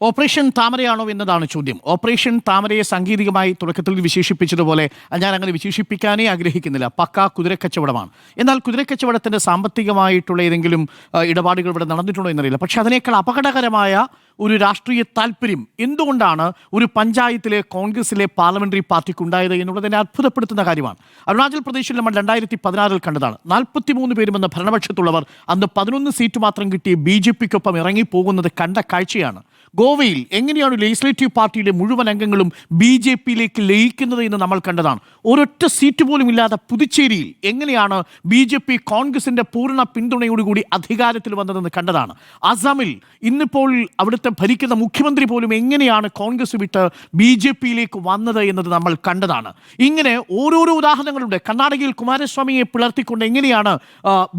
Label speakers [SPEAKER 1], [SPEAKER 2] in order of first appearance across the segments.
[SPEAKER 1] Operation താമരയാണോ എന്നതാണ് ചോദ്യം. Operation താമരയെ സാങ്കേതികമായി തുടക്കത്തിൽ വിശേഷിപ്പിച്ചതുപോലെ ഞാൻ അങ്ങനെ വിശേഷിപ്പിക്കാനേ ആഗ്രഹിക്കുന്നില്ല. പക്കാ കുതിരക്കച്ചവടമാണ്. എന്നാൽ കുതിരക്കച്ചവടത്തിൻ്റെ സാമ്പത്തികമായിട്ടുള്ള ഏതെങ്കിലും ഇടപാടുകൾ ഇവിടെ നടന്നിട്ടുണ്ടോ എന്നറിയില്ല. പക്ഷെ അതിനേക്കാൾ അപകടകരമായ ഒരു രാഷ്ട്രീയ താല്പര്യം എന്തുകൊണ്ടാണ് ഒരു പഞ്ചായത്തിലെ കോൺഗ്രസിലെ പാർലമെന്ററി പാർട്ടിക്ക് ഉണ്ടായത് എന്നുള്ളതിനെ അത്ഭുതപ്പെടുത്തുന്ന കാര്യമാണ്. അരുണാചൽ പ്രദേശിൽ നമ്മൾ 2016 കണ്ടതാണ്. 43 പേരുമെന്ന ഭരണപക്ഷത്തുള്ളവർ അന്ന് 11 സീറ്റ് മാത്രം കിട്ടി BJPക്കൊപ്പം ഇറങ്ങിപ്പോകുന്നത് കണ്ട കാഴ്ചയാണ്. ഗോവയിൽ എങ്ങനെയാണ് ലെജിസ്ലേറ്റീവ് പാർട്ടിയിലെ മുഴുവൻ അംഗങ്ങളും BJPയിലേക്ക് ലയിക്കുന്നത് എന്ന് നമ്മൾ കണ്ടതാണ്. ഒരൊറ്റ സീറ്റ് പോലും ഇല്ലാതെ പുതുച്ചേരിയിൽ എങ്ങനെയാണ് BJP കോൺഗ്രസിന്റെ പൂർണ്ണ പിന്തുണയോടുകൂടി അധികാരത്തിൽ വന്നതെന്ന് കണ്ടതാണ്. അസമിൽ ഇന്നിപ്പോൾ അവിടുത്തെ ഭരിക്കുന്ന മുഖ്യമന്ത്രി പോലും എങ്ങനെയാണ് കോൺഗ്രസ് വിട്ട് BJPയിലേക്ക് വന്നത് എന്നത് നമ്മൾ കണ്ടതാണ്. ഇങ്ങനെ ഓരോരോ ഉദാഹരണങ്ങളുണ്ട്. കർണാടകയിൽ കുമാരസ്വാമിയെ പിളർത്തിക്കൊണ്ട് എങ്ങനെയാണ്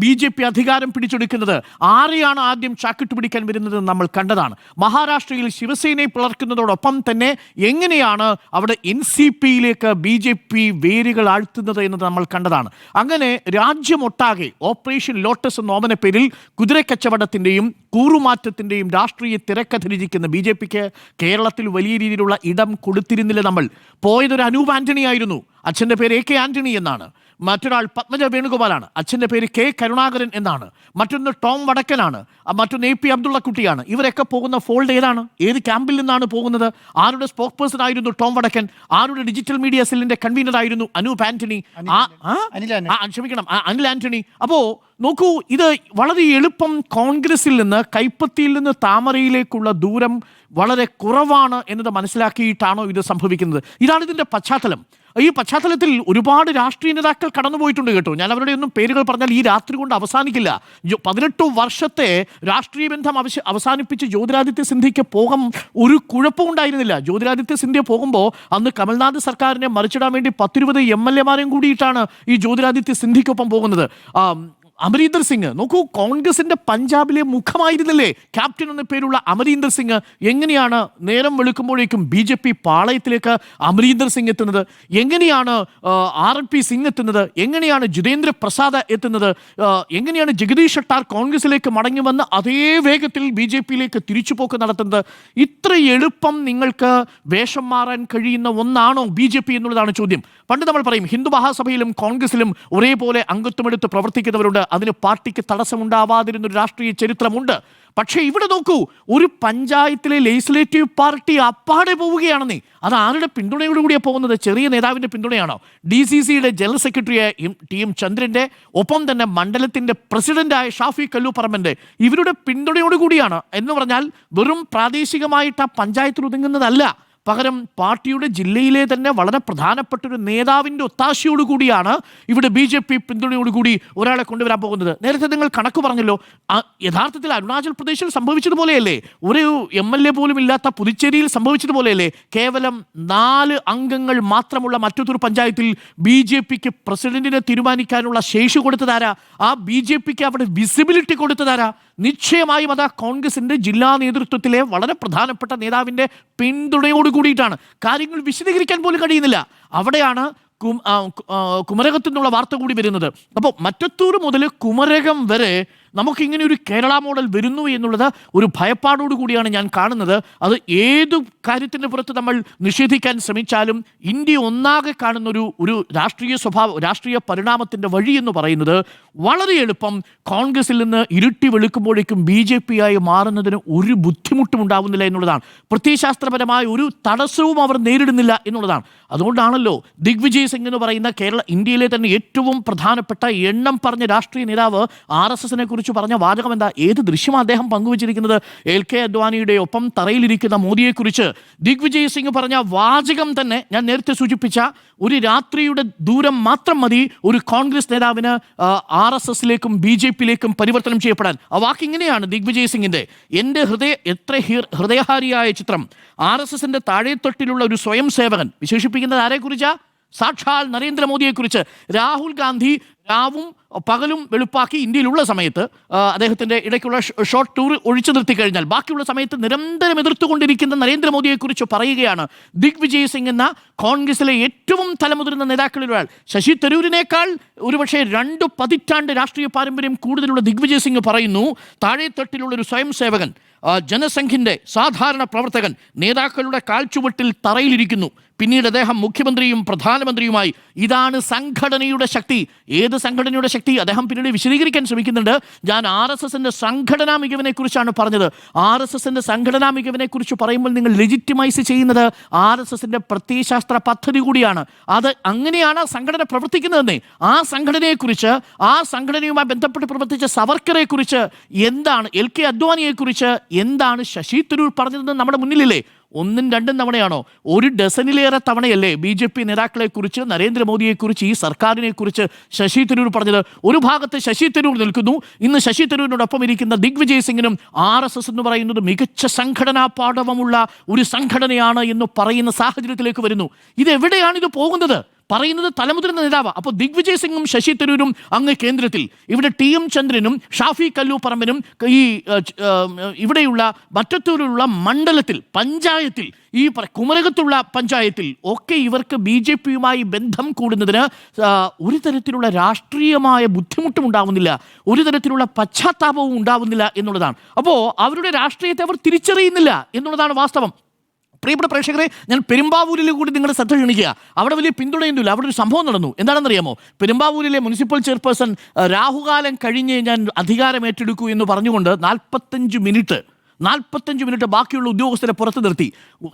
[SPEAKER 1] BJP അധികാരം പിടിച്ചെടുക്കുന്നത്, ആരെയാണ് ആദ്യം ചാക്കിട്ട് പിടിക്കാൻ വരുന്നത് നമ്മൾ കണ്ടതാണ്. മഹാരാഷ്ട്രയിൽ ശിവസേനയെ പിളർക്കുന്നതോടൊപ്പം തന്നെ എങ്ങനെയാണ് അവിടെ NCPയിലേക്ക് BJP വേരുകൾ ആഴ്ത്തുന്നത് എന്നത് നമ്മൾ കണ്ടതാണ്. അങ്ങനെ രാജ്യമൊട്ടാകെ ഓപ്പറേഷൻ ലോട്ടസ് എന്ന ഓമന പേരിൽ കുതിരക്കച്ചവടത്തിൻ്റെയും കൂറുമാറ്റത്തിൻ്റെയും രാഷ്ട്രീയ തിരക്കഥിരിക്കുന്ന BJPക്ക് കേരളത്തിൽ വലിയ രീതിയിലുള്ള ഇടം കൊടുത്തിരുന്നില്ല. നമ്മൾ പോയതൊരു അനൂപ് ആന്റണി ആയിരുന്നു. അച്ഛൻ്റെ പേര് AK ആന്റണി എന്നാണ്. മറ്റൊരാൾ പത്മജ വേണുഗോപാലാണ്. അച്ഛൻ്റെ പേര് K കരുണാകരൻ എന്നാണ്. മറ്റൊന്ന് ടോം വടക്കനാണ്. മറ്റൊന്ന് AP അബ്ദുള്ളക്കുട്ടിയാണ്. ഇവരൊക്കെ പോകുന്ന ഫോൾഡ് ഏതാണ്? ഏത് ക്യാമ്പിൽ നിന്നാണ് പോകുന്നത്? ആരുടെ സ്പോക്ക് പേഴ്സൺ ആയിരുന്നു ടോം വടക്കൻ? ആരുടെ ഡിജിറ്റൽ മീഡിയ സെല്ലിന്റെ കൺവീനർ ആയിരുന്നു അനൂപ് ആന്റണി? അനിൽ ആന്റണി. അപ്പോ നോക്കൂ, ഇത് വളരെ എളുപ്പം കോൺഗ്രസിൽ നിന്ന് കൈപ്പത്തിയിൽ നിന്ന് താമരയിലേക്കുള്ള ദൂരം വളരെ കുറവാണ് എന്നത് മനസ്സിലാക്കിയിട്ടാണോ ഇത് സംഭവിക്കുന്നത്? ഇതാണ് ഇതിൻ്റെ പശ്ചാത്തലം. ഈ പശ്ചാത്തലത്തിൽ ഒരുപാട് രാഷ്ട്രീയ നേതാക്കൾ കടന്നുപോയിട്ടുണ്ട് കേട്ടോ. ഞാൻ അവരുടെ ഒന്നും പേരുകൾ പറഞ്ഞാൽ ഈ രാത്രി കൊണ്ട് അവസാനിക്കില്ല. 18 വർഷത്തെ രാഷ്ട്രീയ ബന്ധം അവസാനിപ്പിച്ച് ജ്യോതിരാദിത്യ സിന്ധ്യയ്ക്ക് പോകാൻ ഒരു കുഴപ്പവും ഉണ്ടായിരുന്നില്ല. ജ്യോതിരാദിത്യ സിന്ധ്യ പോകുമ്പോൾ അന്ന് കമൽനാഥ് സർക്കാരിനെ മറിച്ചിടാൻ വേണ്ടി 10-20 MLA കൂടിയിട്ടാണ് ഈ ജ്യോതിരാദിത്യ സിന്ധ്യയ്ക്കൊപ്പം പോകുന്നത്. അമരീന്ദർ സിംഗ് നോക്കൂ, കോൺഗ്രസിന്റെ പഞ്ചാബിലെ മുഖമായിരുന്നില്ലേ ക്യാപ്റ്റൻ എന്ന പേരുള്ള അമരീന്ദർ സിംഗ്? എങ്ങനെയാണ് നേരം വെളുക്കുമ്പോഴേക്കും BJP പാളയത്തിലേക്ക് അമരീന്ദർ സിംഗ് എത്തുന്നത്? എങ്ങനെയാണ് RNP സിംഗ് എത്തുന്നത്? എങ്ങനെയാണ് ജിതേന്ദ്ര പ്രസാദ് എത്തുന്നത്? എങ്ങനെയാണ് ജഗദീഷ് ഷട്ടാർ കോൺഗ്രസിലേക്ക് മടങ്ങി വന്ന് അതേ വേഗത്തിൽ BJPയിലേക്ക് തിരിച്ചുപോക്ക് നടത്തുന്നത്? ഇത്ര എളുപ്പം നിങ്ങൾക്ക് വേഷം മാറാൻ കഴിയുന്ന ഒന്നാണോ BJP എന്നുള്ളതാണ് ചോദ്യം. പണ്ട് നമ്മൾ പറയും ഹിന്ദു മഹാസഭയിലും കോൺഗ്രസിലും ഒരേപോലെ അംഗത്വമെടുത്ത് പ്രവർത്തിക്കുന്നവരുണ്ട്. അതിന് പാർട്ടിക്ക് തടസ്സമുണ്ടാവാതിരുന്നൊരു രാഷ്ട്രീയ ചരിത്രമുണ്ട്. പക്ഷേ ഇവിടെ നോക്കൂ, ഒരു പഞ്ചായത്തിലെ ലെജിസ്ലേറ്റീവ് പാർട്ടി അപ്പാടെ പോവുകയാണെന്നേ. അത് ആരുടെ പിന്തുണയോടുകൂടിയാണ് പോകുന്നത്? ചെറിയ നേതാവിൻ്റെ പിന്തുണയാണോ? DCCയുടെ ജനറൽ സെക്രട്ടറിയായ TM ചന്ദ്രൻ്റെ ഒപ്പം തന്നെ മണ്ഡലത്തിൻ്റെ പ്രസിഡന്റായ ഷാഫി കല്ലൂപ്പറമ്പൻ്റെ ഇവരുടെ പിന്തുണയോടുകൂടിയാണ്. എന്ന് പറഞ്ഞാൽ വെറും പ്രാദേശികമായിട്ട് ആ പഞ്ചായത്തിൽ ഒതുങ്ങുന്നതല്ല. പകരം പാർട്ടിയുടെ ജില്ലയിലെ തന്നെ വളരെ പ്രധാനപ്പെട്ടൊരു നേതാവിൻ്റെ ഒത്താശയോടുകൂടിയാണ് ഇവിടെ BJP പിന്തുണയോടുകൂടി ഒരാളെ കൊണ്ടുവരാൻ പോകുന്നത്. നേരത്തെ നിങ്ങൾ കണക്ക് പറഞ്ഞല്ലോ, യഥാർത്ഥത്തിൽ അരുണാചൽ പ്രദേശിൽ സംഭവിച്ചതുപോലെയല്ലേ? ഒരു MLA പോലും ഇല്ലാത്ത പുതുച്ചേരിയിൽ സംഭവിച്ചതുപോലെയല്ലേ? കേവലം 4 അംഗങ്ങൾ മാത്രമുള്ള മറ്റൊരു പഞ്ചായത്തിൽ BJPക്ക് പ്രസിഡന്റിനെ തീരുമാനിക്കാനുള്ള ശേഷി കൊടുത്തതാരാ? ആ BJPക്ക് അവിടെ വിസിബിലിറ്റി കൊടുത്തതാരാ? നിശ്ചയമായും അത് കോൺഗ്രസിന്റെ ജില്ലാ നേതൃത്വത്തിലെ വളരെ പ്രധാനപ്പെട്ട നേതാവിൻ്റെ പിന്തുണയോട് കൂടിയിട്ടാണ്. കാര്യങ്ങൾ വിശദീകരിക്കാൻ പോലും കഴിയുന്നില്ല. അവിടെയാണ് കുമരകത്തു നിന്നുള്ള വാർത്ത കൂടി വരുന്നത്. അപ്പോൾ മറ്റത്തൂർ മുതൽ കുമരകം വരെ നമുക്കിങ്ങനെ ഒരു കേരള മോഡൽ വരുന്നു എന്നുള്ളത് ഒരു ഭയപ്പാടോടു കൂടിയാണ് ഞാൻ കാണുന്നത്. അത് ഏതു കാര്യത്തിൻ്റെ പുറത്ത് നമ്മൾ നിഷേധിക്കാൻ ശ്രമിച്ചാലും ഇന്ത്യ ഒന്നാകെ കാണുന്ന ഒരു രാഷ്ട്രീയ പരിണാമത്തിൻ്റെ വഴി എന്ന് പറയുന്നത് വളരെ എളുപ്പം കോൺഗ്രസിൽ നിന്ന് ഇരുട്ടി വെളുക്കുമ്പോഴേക്കും BJPയായി മാറുന്നതിന് ഒരു ബുദ്ധിമുട്ടും ഉണ്ടാവുന്നില്ല എന്നുള്ളതാണ്. പ്രത്യയശാസ്ത്രപരമായ ഒരു തടസ്സവും അവർ നേരിടുന്നില്ല എന്നുള്ളതാണ്. അതുകൊണ്ടാണല്ലോ ദിഗ്വിജയ് സിംഗ് എന്ന് പറയുന്ന ഇന്ത്യയിലെ തന്നെ ഏറ്റവും പ്രധാനപ്പെട്ട എണ്ണം പറഞ്ഞ രാഷ്ട്രീയ നേതാവ് RSSനെ കുറിച്ച് പറഞ്ഞ വാചകം എന്താ? ഏത് ദൃശ്യമാണ് അദ്ദേഹം പങ്കുവച്ചിരിക്കുന്നത്? LK അദ്വാനിയുടെ ഒപ്പം തറയിലിരിക്കുന്ന മോദിയെക്കുറിച്ച് ദിഗ്വിജയ് സിംഗ് പറഞ്ഞ വാചകം തന്നെ ഞാൻ നേരത്തെ സൂചിപ്പിച്ച ഒരു രാത്രിയുടെ ദൂരം മാത്രം മതി ഒരു കോൺഗ്രസ് നേതാവിന് RSSലേക്കും BJPയിലേക്കും പരിവർത്തനം ചെയ്യപ്പെടാൻ. ആ വാക്കിങ്ങനെയാണ് ദിഗ്വിജയ് സിംഗിൻ്റെ. എൻ്റെ എത്ര ഹൃദയഹാരിയായ ചിത്രം. RSSന്റെ താഴെത്തൊട്ടിലുള്ള ഒരു സ്വയം സേവകൻ വിശേഷിപ്പിക്കുന്നത് ആരെക്കുറിച്ചാ? സാക്ഷാൽ നരേന്ദ്രമോദിയെക്കുറിച്ച്. രാഹുൽ ഗാന്ധി രാവും പകലും വെളുപ്പാക്കി ഇന്ത്യയിലുള്ള സമയത്ത് അദ്ദേഹത്തിൻ്റെ ഇടയ്ക്കുള്ള ഷോർട്ട് ടൂർ ഒഴിച്ചു നിർത്തി കഴിഞ്ഞാൽ ബാക്കിയുള്ള സമയത്ത് നിരന്തരം എതിർത്തുകൊണ്ടിരിക്കുന്ന നരേന്ദ്രമോദിയെക്കുറിച്ച് പറയുകയാണ് ദിഗ്വിജയ് സിംഗ് എന്ന കോൺഗ്രസിലെ ഏറ്റവും തലമുതിർന്ന നേതാക്കളിൽ ഒരാൾ. ശശി തരൂരിനേക്കാൾ ഒരുപക്ഷെ 2 പതിറ്റാണ്ട് രാഷ്ട്രീയ പാരമ്പര്യം കൂടുതലുള്ള ദിഗ്വിജയ് സിംഗ് പറയുന്നു, താഴെത്തട്ടിലുള്ള ഒരു സ്വയം സേവകൻ, ജനസംഘിൻ്റെ സാധാരണ പ്രവർത്തകൻ നേതാക്കളുടെ കാൽച്ചുവട്ടിൽ തറയിലിരിക്കുന്നു. പിന്നീട് അദ്ദേഹം മുഖ്യമന്ത്രിയും പ്രധാനമന്ത്രിയുമായി. ഇതാണ് സംഘടനയുടെ ശക്തി. ഏത് സംഘടനയുടെ ശക്തി? അദ്ദേഹം പിന്നീട് വിശദീകരിക്കാൻ ശ്രമിക്കുന്നുണ്ട്. ഞാൻ RSSന്റെ സംഘടനാ മികവിനെ കുറിച്ചാണ് പറഞ്ഞത്. RSSന്റെ സംഘടനാ മികവിനെ കുറിച്ച് പറയുമ്പോൾ നിങ്ങൾ ലെജിറ്റിമൈസ് ചെയ്യുന്നത് RSSന്റെ പ്രത്യയശാസ്ത്ര പദ്ധതി കൂടിയാണ്. അത് അങ്ങനെയാണ് സംഘടന പ്രവർത്തിക്കുന്നതെന്നേ. ആ സംഘടനയെക്കുറിച്ച്, ആ സംഘടനയുമായി ബന്ധപ്പെട്ട് പ്രവർത്തിച്ച സവർക്കറെ കുറിച്ച് എന്താണ്, LK അദ്വാനിയെക്കുറിച്ച് എന്താണ് ശശി തരൂർ പറഞ്ഞതെന്ന് നമ്മുടെ മുന്നിലില്ലേ? 1ഉം 2ഉം തവണയാണോ? 1 ഡസനിലേറെ തവണയല്ലേ BJP നേതാക്കളെക്കുറിച്ച്, നരേന്ദ്രമോദിയെക്കുറിച്ച്, ഈ സർക്കാരിനെക്കുറിച്ച് ശശി തരൂർ പറഞ്ഞത്? ഒരു ഭാഗത്ത് ശശി തരൂർ നിൽക്കുന്നു. ഇന്ന് ശശി തരൂരിനോടൊപ്പം ഇരിക്കുന്ന ദിഗ്വിജയ് സിംഗിനും RSS എന്ന് പറയുന്നത് മികച്ച സംഘടനാ പാടവമുള്ള ഒരു സംഘടനയാണ് എന്ന് പറയുന്ന സാഹചര്യത്തിലേക്ക് വരുന്നു. ഇതെവിടെയാണ് ഇത് പോകുന്നത്? പറയുന്നത് തലമുതിർന്ന നേതാവ്. അപ്പോൾ ദിഗ്വിജയ് സിംഗും ശശി തരൂരും അങ്ങ് കേന്ദ്രത്തിൽ, ഇവിടെ TM ചന്ദ്രനും ഷാഫി കല്ലൂപ്പറമ്പിനും ഈ ഇവിടെയുള്ള മറ്റത്തൂരിലുള്ള മണ്ഡലത്തിൽ, പഞ്ചായത്തിൽ, ഈ കുമരകത്തുള്ള പഞ്ചായത്തിൽ ഒക്കെ ഇവർക്ക് BJPയുമായി ബന്ധം കൂടുന്നതിന് ഒരു തരത്തിലുള്ള രാഷ്ട്രീയമായ ബുദ്ധിമുട്ടും ഉണ്ടാവുന്നില്ല, ഒരു തരത്തിലുള്ള പശ്ചാത്താപവും ഉണ്ടാവുന്നില്ല എന്നുള്ളതാണ്. അപ്പോൾ അവരുടെ രാഷ്ട്രീയത്തെ അവർ തിരിച്ചറിയുന്നില്ല എന്നുള്ളതാണ് വാസ്തവം. പ്രിയപ്പെട്ട പ്രേക്ഷകരെ, ഞാൻ പെരുമ്പാവൂരിൽ കൂടി നിങ്ങളുടെ ശ്രദ്ധ ക്ഷണിക്കുക. അവിടെ വലിയ പിന്തുണയൊന്നുമില്ല. അവിടെ ഒരു സംഭവം നടന്നു. എന്താണെന്നറിയാമോ? പെരുമ്പാവൂരിലെ മുനിസിപ്പൽ ചെയർപേഴ്സൺ രാഹുകാലം കഴിഞ്ഞ് ഞാൻ അധികാരം ഏറ്റെടുക്കൂ എന്ന് പറഞ്ഞുകൊണ്ട് 45 മിനിറ്റ് ബാക്കിയുള്ള ഉദ്യോഗസ്ഥരെ പുറത്തു നിർത്തി.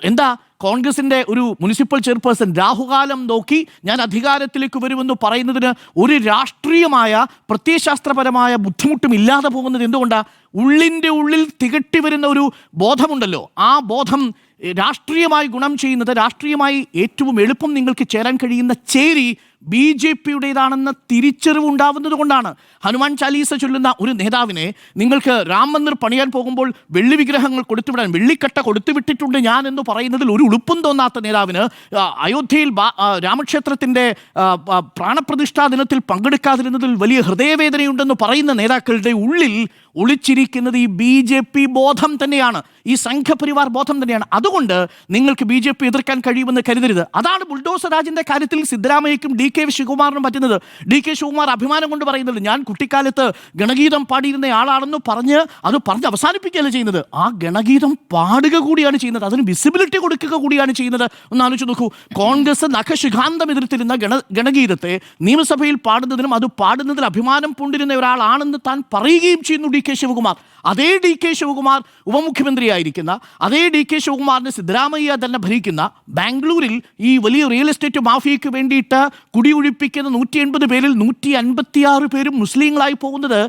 [SPEAKER 1] എന്താ? കോൺഗ്രസിൻ്റെ ഒരു മുനിസിപ്പൽ ചെയർപേഴ്സൺ രാഹുകാലം നോക്കി ഞാൻ അധികാരത്തിലേക്ക് വരുമെന്ന് പറയുന്നതിന് ഒരു രാഷ്ട്രീയമായ പ്രത്യയശാസ്ത്രപരമായ ബുദ്ധിമുട്ടും ഇല്ലാതെ പോകുന്നത് എന്തുകൊണ്ടാണ്? ഉള്ളിൻ്റെ ഉള്ളിൽ തികട്ടി വരുന്ന ഒരു ബോധമുണ്ടല്ലോ. ആ ബോധം രാഷ്ട്രീയമായി ഗുണം ചെയ്യുന്നത്, രാഷ്ട്രീയമായി ഏറ്റവും എളുപ്പം നിങ്ങൾക്ക് ചേരാൻ കഴിയുന്ന ചേരി BJPയുടേതാണെന്ന തിരിച്ചറിവ് ഉണ്ടാവുന്നത് കൊണ്ടാണ്. ഹനുമാൻ ചാലീസ ചൊല്ലുന്ന ഒരു നേതാവിനെ നിങ്ങൾക്ക് രാം മന്ദിർ പണിയാൻ പോകുമ്പോൾ വെള്ളി വിഗ്രഹങ്ങൾ കൊടുത്തുവിടാൻ, വെള്ളിക്കട്ട കൊടുത്തുവിട്ടിട്ടുണ്ട് ഞാൻ എന്ന് പറയുന്നതിൽ ഒരു ഉളുപ്പും തോന്നാത്ത നേതാവിന് അയോധ്യയിൽ രാമക്ഷേത്രത്തിൻ്റെ പ്രാണപ്രതിഷ്ഠാ ദിനത്തിൽ പങ്കെടുക്കാതിരുന്നതിൽ വലിയ ഹൃദയവേദനയുണ്ടെന്ന് പറയുന്ന നേതാക്കളുടെ ഉള്ളിൽ ഒളിച്ചിരിക്കുന്നത് ഈ BJP ബോധം തന്നെയാണ്, ഈ സംഘപരിവാർ ബോധം തന്നെയാണ്. അതുകൊണ്ട് നിങ്ങൾക്ക് BJP എതിർക്കാൻ കഴിയുമെന്ന് കരുതരുത്. അതാണ് ബുൾഡോസർ രാജിൻ്റെ കാര്യത്തിൽ സിദ്ധരാമയ്യക്കും DK ശിവകുമാറിനും പറ്റുന്നത്. DK ശിവകുമാർ അഭിമാനം കൊണ്ട് പറയുന്നത് ഞാൻ കുട്ടിക്കാലത്ത് ഗണഗീതം പാടിയിരുന്ന ആളാണെന്ന് പറഞ്ഞ് അവസാനിപ്പിക്കുകയല്ല ചെയ്യുന്നത്. ആ ഗണഗീതം പാടുക കൂടിയാണ് ചെയ്യുന്നത്, അതിന് വിസിബിലിറ്റി കൊടുക്കുക കൂടിയാണ് ചെയ്യുന്നത്. ഒന്ന് ആലോചിച്ച് നോക്കൂ. കോൺഗ്രസ് നഖശിഖാന്തം എതിർത്തിരുന്ന ഗണഗീതത്തെ നിയമസഭയിൽ പാടുന്നതിനും അത് പാടുന്നതിൽ അഭിമാനം പൂണ്ടിരുന്ന ഒരാളാണെന്ന് താൻ പറയുകയും ചെയ്യുന്നു DK ശിവകുമാർ. അതേ DK ശിവകുമാർ ഉപമുഖ്യമന്ത്രിയായിരിക്കുന്ന, അതേ DK ശിവകുമാറിന് സിദ്ധരാമയ്യ തന്നെ ഭരിക്കുന്ന ബാംഗ്ലൂരിൽ ഈ വലിയ റിയൽ എസ്റ്റേറ്റ് മാഫിയയ്ക്ക് വേണ്ടിയിട്ട് കുടിയൊഴിപ്പിക്കുന്ന 180 പേരിൽ 156 പേരും മുസ്ലിങ്ങളായി പോകുന്നത്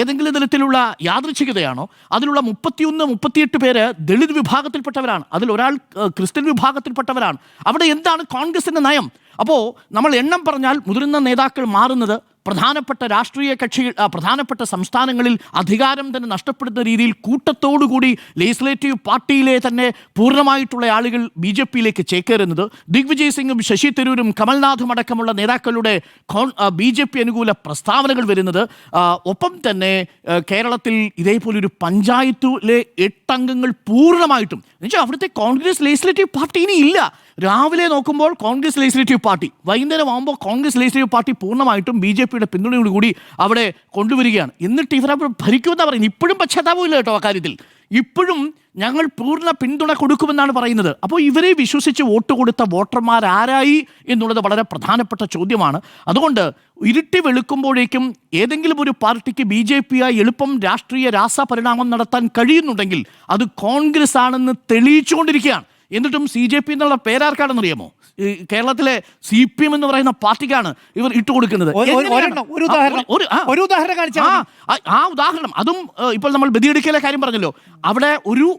[SPEAKER 1] ഏതെങ്കിലും തരത്തിലുള്ള യാദൃച്ഛികതയാണോ? അതിലുള്ള 38 പേര് ദളിത് വിഭാഗത്തിൽപ്പെട്ടവരാണ്, അതിലൊരാൾ ക്രിസ്ത്യൻ വിഭാഗത്തിൽപ്പെട്ടവരാണ്. അവിടെ എന്താണ് കോൺഗ്രസിൻ്റെ നയം? അപ്പോൾ നമ്മൾ എണ്ണം പറഞ്ഞാൽ മുതിർന്ന നേതാക്കൾ മാറുന്നത് പ്രധാനപ്പെട്ട രാഷ്ട്രീയ കക്ഷികൾ, പ്രധാനപ്പെട്ട സംസ്ഥാനങ്ങളിൽ അധികാരം തന്നെ നഷ്ടപ്പെടുന്ന രീതിയിൽ കൂട്ടത്തോടുകൂടി ലെജിസ്ലേറ്റീവ് പാർട്ടിയിലെ തന്നെ പൂർണ്ണമായിട്ടുള്ള ആളുകൾ BJPയിലേക്ക് ചേക്കേറുന്നത്, ദിഗ്വിജയ് സിംഗും ശശി തരൂരും കമൽനാഥും അടക്കമുള്ള നേതാക്കളുടെ BJP അനുകൂല പ്രസ്താവനകൾ വരുന്നത്, ഒപ്പം തന്നെ കേരളത്തിൽ ഇതേപോലൊരു പഞ്ചായത്തിലെ 8 അംഗങ്ങൾ പൂർണ്ണമായിട്ടും എന്നുവെച്ചാൽ അവിടുത്തെ കോൺഗ്രസ് ലെജിസ്ലേറ്റീവ് പാർട്ടി ഇനി ഇല്ല. രാവിലെ നോക്കുമ്പോൾ കോൺഗ്രസ് ലെജിസ്ലേറ്റീവ് പാർട്ടി, വൈകുന്നേരം ആകുമ്പോൾ കോൺഗ്രസ് ലെജിസ്ലേറ്റീവ് പാർട്ടി പൂർണ്ണമായിട്ടും BJPയുടെ പിന്തുണയോടുകൂടി അവിടെ കൊണ്ടുവരികയാണ്. എന്നിട്ട് ഇവരവിടെ ഭരിക്കുമെന്നാണ് പറയുന്നത്. ഇപ്പോഴും പശ്ചാത്താപമില്ല കേട്ടോ ആ കാര്യത്തിൽ. ഇപ്പോഴും ഞങ്ങൾ പൂർണ്ണ പിന്തുണ കൊടുക്കുമെന്നാണ് പറയുന്നത്. അപ്പോൾ ഇവരെ വിശ്വസിച്ച് വോട്ട് കൊടുത്ത വോട്ടർമാർ ആരായി എന്നുള്ളത് വളരെ പ്രധാനപ്പെട്ട ചോദ്യമാണ്. അതുകൊണ്ട് ഇരുട്ടി വെളുക്കുമ്പോഴേക്കും ഏതെങ്കിലും ഒരു പാർട്ടിക്ക് BJPയായി എളുപ്പം രാഷ്ട്രീയ രാസപരിണാമം നടത്താൻ കഴിയുന്നുണ്ടെങ്കിൽ അത് കോൺഗ്രസ് ആണെന്ന് തെളിയിച്ചുകൊണ്ടിരിക്കുകയാണ്. എന്നിട്ടും CJP എന്നുള്ള പേരാർക്കാണെന്നറിയാമോ? കേരളത്തിലെ CPM എന്ന് പറയുന്ന പാർട്ടിക്കാണ് ഇവർ ഇട്ടുകൊടുക്കുന്നത്. ആ ഉദാഹരണം അതും ഇപ്പോൾ നമ്മൾ ബദിയടുക്കയിലെ കാര്യം പറഞ്ഞല്ലോ. അവിടെ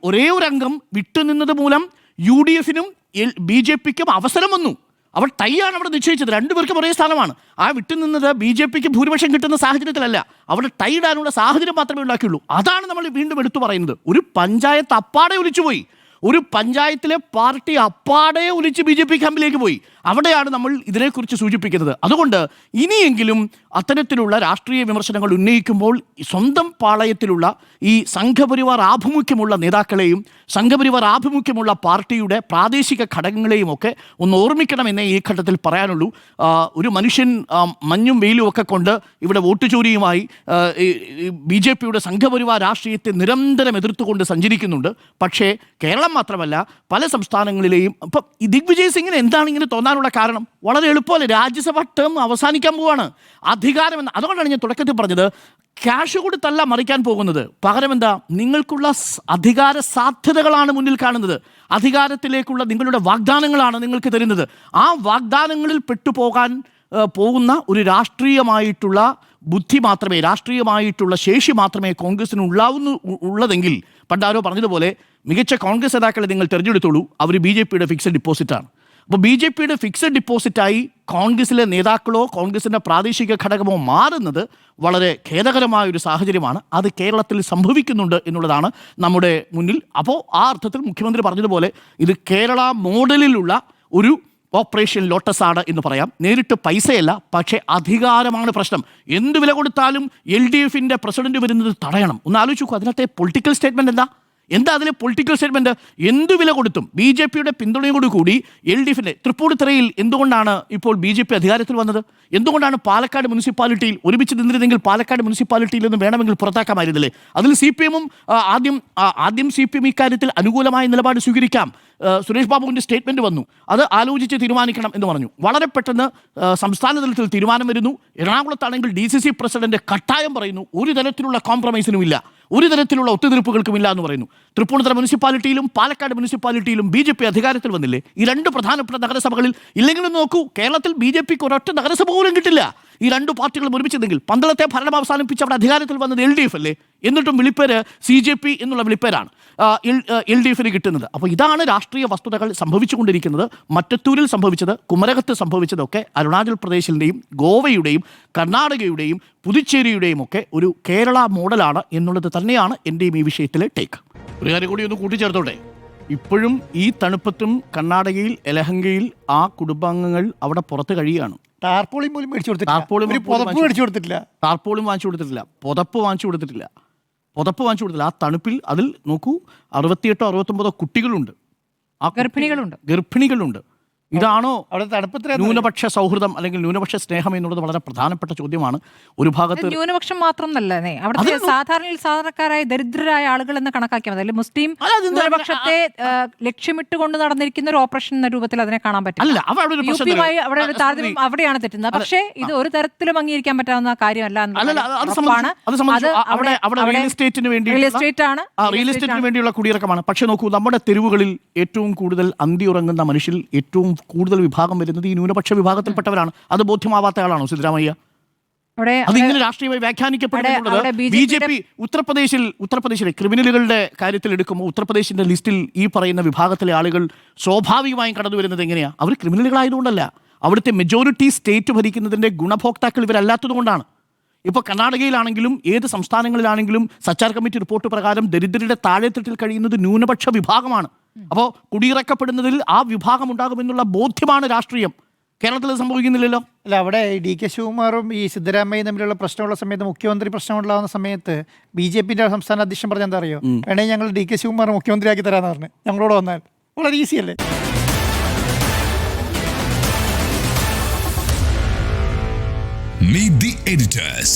[SPEAKER 1] ഒരേ ഒരു അംഗം വിട്ടുനിന്നത് മൂലം UDFനും BJPക്കും അവസരം വന്നു. അവർ ടൈയാണ് അവിടെ നിശ്ചയിച്ചത്. 2 പേർക്കും ഒരേ സ്ഥാനമാണ്. ആ വിട്ടുനിന്നത് BJPക്ക് ഭൂരിപക്ഷം കിട്ടുന്ന സാഹചര്യത്തിലല്ല, അവിടെ ടൈ ഇടാനുള്ള സാഹചര്യം മാത്രമേ ഉണ്ടാക്കിയുള്ളൂ. അതാണ് നമ്മൾ വീണ്ടും എടുത്തു പറയുന്നത്. ഒരു പഞ്ചായത്ത് അപ്പാടെ ഒലിച്ചുപോയി. ഒരു പഞ്ചായത്തിലെ പാർട്ടി അപ്പാടെ ഒലിച്ച് BJP ക്യാമ്പിലേക്ക് പോയി. അവിടെയാണ് നമ്മൾ ഇതിനെക്കുറിച്ച് സൂചിപ്പിക്കുന്നത്. അതുകൊണ്ട് ഇനിയെങ്കിലും അത്തരത്തിലുള്ള രാഷ്ട്രീയ വിമർശനങ്ങൾ ഉന്നയിക്കുമ്പോൾ സ്വന്തം പാളയത്തിലുള്ള ഈ സംഘപരിവാർ ആഭിമുഖ്യമുള്ള നേതാക്കളെയും സംഘപരിവാർ ആഭിമുഖ്യമുള്ള പാർട്ടിയുടെ പ്രാദേശിക ഘടകങ്ങളെയും ഒക്കെ ഒന്ന് ഓർമ്മിക്കണമെന്നേ ഈ ഘട്ടത്തിൽ പറയാനുള്ളൂ. ഒരു മനുഷ്യൻ മഞ്ഞും വെയിലും ഒക്കെ കൊണ്ട് ഇവിടെ വോട്ട് ചോരിയുമായി BJPയുടെ സംഘപരിവാർ രാഷ്ട്രീയത്തെ നിരന്തരം എതിർത്തുകൊണ്ട് സഞ്ചരിക്കുന്നുണ്ട്. പക്ഷേ കേരളം മാത്രമല്ല പല സംസ്ഥാനങ്ങളിലെയും ഇപ്പം ദിഗ്വിജയ് സിംഗിന് എന്താണ് ഇങ്ങനെ തോന്നാനുള്ള കാരണം? വളരെ എളുപ്പമല്ലേ, രാജ്യസഭാ ടേം അവസാനിക്കാൻ പോവാണ്. അധികാരം എന്ന അതുകൊണ്ടാണ് ഞാൻ തുടക്കത്തിൽ പറഞ്ഞത് ക്യാഷ് കൊടുത്തല്ല മറിക്കാൻ പോകുന്നത്. പകരം എന്താ, നിങ്ങൾക്കുള്ള അധികാര സാധ്യതകളാണ് മുന്നിൽ കാണുന്നത്. അധികാരത്തിലേക്കുള്ള നിങ്ങളുടെ വാഗ്ദാനങ്ങളാണ് നിങ്ങൾക്ക് തരുന്നത്. ആ വാഗ്ദാനങ്ങളിൽ പെട്ടുപോകാൻ പോകുന്ന ഒരു രാഷ്ട്രീയമായിട്ടുള്ള ബുദ്ധി മാത്രമേ, രാഷ്ട്രീയമായിട്ടുള്ള ശേഷി മാത്രമേ കോൺഗ്രസിന് ഉള്ളതെങ്കിൽ പണ്ടാരോ പറഞ്ഞതുപോലെ മികച്ച കോൺഗ്രസ് നേതാക്കളെ നിങ്ങൾ തിരഞ്ഞെടുത്തോളൂ, അവർ BJPയുടെ ഫിക്സഡ് ഡിപ്പോസിറ്റാണ്. അപ്പോൾ BJPയുടെ ഫിക്സഡ് ഡിപ്പോസിറ്റായി കോൺഗ്രസിലെ നേതാക്കളോ കോൺഗ്രസിൻ്റെ പ്രാദേശിക ഘടകമോ മാറുന്നത് വളരെ ഖേദകരമായ ഒരു സാഹചര്യമാണ്. അത് കേരളത്തിൽ സംഭവിക്കുന്നുണ്ട് എന്നുള്ളതാണ് നമ്മുടെ മുന്നിൽ. അപ്പോൾ ആ അർത്ഥത്തിൽ മുഖ്യമന്ത്രി പറഞ്ഞതുപോലെ ഇത് കേരള മോഡലിലുള്ള ഒരു ഓപ്പറേഷൻ ലോട്ടസ് ആണ് എന്ന് പറയാം. നേരിട്ട് പൈസയല്ല, പക്ഷേ അധികാരമാണ് പ്രശ്നം. എന്ത് വില കൊടുത്താലും LDFൻ്റെ പ്രസിഡന്റ് വരുന്നത് തടയണം. ഒന്ന് ആലോചിച്ച് നോക്കൂ, അതിനകത്തെ പൊളിറ്റിക്കൽ സ്റ്റേറ്റ്മെൻറ്റ് എന്താ അതിലെ പൊളിറ്റിക്കൽ സ്റ്റേറ്റ്മെൻറ്റ്? എന്തു വില കൊടുത്തും BJPയുടെ പിന്തുണയോടുകൂടി LDFിൻ്റെ തൃപ്പൂണിത്തുറയിൽ എന്തുകൊണ്ടാണ് ഇപ്പോൾ BJP അധികാരത്തിൽ വന്നത്? എന്തുകൊണ്ടാണ് പാലക്കാട് മുനിസിപ്പാലിറ്റിയിൽ ഒരുമിച്ച് നിന്നിരുന്നെങ്കിൽ പാലക്കാട് മുനിസിപ്പാലിറ്റിയിൽ നിന്ന് വേണമെങ്കിൽ പുറത്താക്കാമായിരുന്നില്ലേ? അതിൽ CPM-ഉം ആദ്യം CPM ഇക്കാര്യത്തിൽ അനുകൂലമായ നിലപാട് സ്വീകരിക്കാം. സുരേഷ് ബാബുവിൻ്റെ സ്റ്റേറ്റ്മെൻറ്റ് വന്നു, അത് ആലോചിച്ച് തീരുമാനിക്കണം എന്ന് പറഞ്ഞു. വളരെ പെട്ടെന്ന് സംസ്ഥാന തലത്തിൽ തീരുമാനം വരുന്നു. എറണാകുളത്താണെങ്കിൽ DCC പ്രസിഡന്റ് കട്ടായം പറയുന്നു ഒരു തരത്തിലുള്ള കോംപ്രമൈസിനും ഇല്ല, ഒരു തരത്തിലുള്ള ഒത്തുതീർപ്പുകൾക്കും ഇല്ല എന്ന് പറയുന്നു. തൃപ്പൂണിത്തുറ മുനിസിപ്പാലിറ്റിയിലും പാലക്കാട് മുനിസിപ്പാലിറ്റിയിലും BJP അധികാരത്തിൽ വന്നില്ലേ? ഈ രണ്ട് പ്രധാനപ്പെട്ട നഗരസഭകളിൽ ഇല്ലെങ്കിലും നോക്കൂ, കേരളത്തിൽ BJPക്ക് ഒരൊറ്റ നഗരസഭ പോലും കിട്ടില്ല. ഈ രണ്ടു പാർട്ടികളും ഒരുമിച്ചെങ്കിൽ പന്തളത്തെ ഭരണം അവസാനിപ്പിച്ച് അവിടെ അധികാരത്തിൽ വന്നത് LDF അല്ലേ? എന്നിട്ടും വിളിപ്പേര് CJP എന്നുള്ള വിളിപ്പേരാണ് LDFന് കിട്ടുന്നത്. അപ്പോൾ ഇതാണ് രാഷ്ട്രീയ വസ്തുതകൾ സംഭവിച്ചുകൊണ്ടിരിക്കുന്നത്. മറ്റത്തൂരിൽ സംഭവിച്ചത്, കുമരകത്ത് സംഭവിച്ചതൊക്കെ അരുണാചൽ പ്രദേശിൻ്റെയും ഗോവയുടെയും കർണാടകയുടെയും പുതുച്ചേരിയുടെയും ഒക്കെ ഒരു കേരള മോഡലാണ് എന്നുള്ളത് തന്നെയാണ് എൻ്റെയും ഈ വിഷയത്തിലെ ടേക്ക്. ഒരു കാര്യം കൂടി ഒന്ന് കൂട്ടിച്ചേർത്തോട്ടെ, ഇപ്പോഴും ഈ തണുപ്പത്തും കർണാടകയിൽ യലഹങ്കയിൽ ആ കുടുംബാംഗങ്ങൾ അവിടെ പുറത്ത് കഴിയുകയാണ്.
[SPEAKER 2] ടാർപോളിയും പോലും മേടിച്ചു കൊടുത്തിട്ടില്ല,
[SPEAKER 1] ടാർപോളും വാങ്ങിച്ചു കൊടുത്തിട്ടില്ല, പുതപ്പ് വാങ്ങിച്ചു കൊടുത്തിട്ടില്ല. ആ തണുപ്പിൽ അതിൽ നോക്കൂ 68-69 കുട്ടികളുണ്ട്, ഗർഭിണികളുണ്ട്. ഇതാണോ അവിടെ തണുപ്പത്തിൽ ന്യൂനപക്ഷ സൗഹൃദം അല്ലെങ്കിൽ ന്യൂനപക്ഷ സ്നേഹം എന്നുള്ളത് വളരെ പ്രധാനപ്പെട്ട ചോദ്യമാണ്. ഒരു ഭാഗത്ത്
[SPEAKER 3] ന്യൂനപക്ഷം മാത്രമല്ലേ, അവിടെ സാധാരണക്കാരായ ദരിദ്രരായ ആളുകൾ എന്ന് കണക്കാക്കിയാൽ മതി. മുസ്ലിം ന്യൂനപക്ഷത്തെ ലക്ഷ്യമിട്ടുകൊണ്ട് നടന്നിരിക്കുന്ന ഒരു ഓപ്പറേഷൻ എന്ന രൂപത്തിൽ അതിനെ കാണാൻ പറ്റില്ല. അവിടെ ഒരു താരതമ്യം അവിടെയാണ് തെറ്റുന്നത്. പക്ഷേ ഇത് ഒരു തരത്തിലും അംഗീകരിക്കാൻ പറ്റാവുന്ന കാര്യമല്ല.
[SPEAKER 1] റിയൽ എസ്റ്റേറ്റിന് വേണ്ടിയുള്ള കുടിയിറക്കമാണ്. പക്ഷെ നോക്കൂ, നമ്മുടെ തെരുവുകളിൽ ഏറ്റവും കൂടുതൽ അന്തി ഉറങ്ങുന്ന മനുഷ്യരിൽ ഏറ്റവും കൂടുതൽ വിഭാഗം വരുന്നത് ഈ ന്യൂനപക്ഷ വിഭാഗത്തിൽപ്പെട്ടവരാണ്. അത് ബോധ്യമാവാത്ത ആളാണോ സിദ്ധരാമയ്യ? അതിങ്ങനെ രാഷ്ട്രീയമായി വ്യാഖ്യാനിക്കപ്പെടുന്നത് BJP ഉത്തർപ്രദേശിലെ ക്രിമിനലുകളുടെ കാര്യത്തിൽ എടുക്കുമ്പോൾ ഉത്തർപ്രദേശിന്റെ ലിസ്റ്റിൽ ഈ പറയുന്ന വിഭാഗത്തിലെ ആളുകൾ സ്വാഭാവികമായും കടന്നു വരുന്നത് എങ്ങനെയാണ്? അവർ ക്രിമിനലുകളായതുകൊണ്ടല്ല, അവിടുത്തെ മെജോറിറ്റി സ്റ്റേറ്റ് ഭരിക്കുന്നതിന്റെ ഗുണഭോക്താക്കൾ ഇവരല്ലാത്തതുകൊണ്ടാണ്. ഇപ്പോൾ കർണാടകയിലാണെങ്കിലും ഏത് സംസ്ഥാനങ്ങളിലാണെങ്കിലും സച്ചാർ കമ്മിറ്റി റിപ്പോർട്ട് പ്രകാരം ദരിദ്രരുടെ താഴെത്തട്ടിൽ കഴിയുന്നത് ന്യൂനപക്ഷ വിഭാഗമാണ്. അപ്പോൾ കുടിയിറക്കപ്പെടുന്നതിൽ ആ വിഭാഗം ഉണ്ടാകുമെന്നുള്ള ബോധ്യമാണ് രാഷ്ട്രീയം. കേരളത്തിൽ സംഭവിക്കുന്നില്ലല്ലോ.
[SPEAKER 2] അല്ല, അവിടെ DK ശിവകുമാറും ഈ സിദ്ധരാമയ്യയും തമ്മിലുള്ള പ്രശ്നമുള്ള സമയത്ത്, മുഖ്യമന്ത്രി പ്രശ്നമുണ്ടാകുന്ന സമയത്ത് BJPന്റെ സംസ്ഥാന അധ്യക്ഷൻ പറഞ്ഞ എന്താ അറിയോ? വേണമെങ്കിൽ ഞങ്ങൾ DK ശിവകുമാർ മുഖ്യമന്ത്രിയാക്കി തരാമെന്ന് പറഞ്ഞു. ഞങ്ങളോട് വന്നാൽ വളരെ ഈസി അല്ലേ?
[SPEAKER 4] Meet the editors.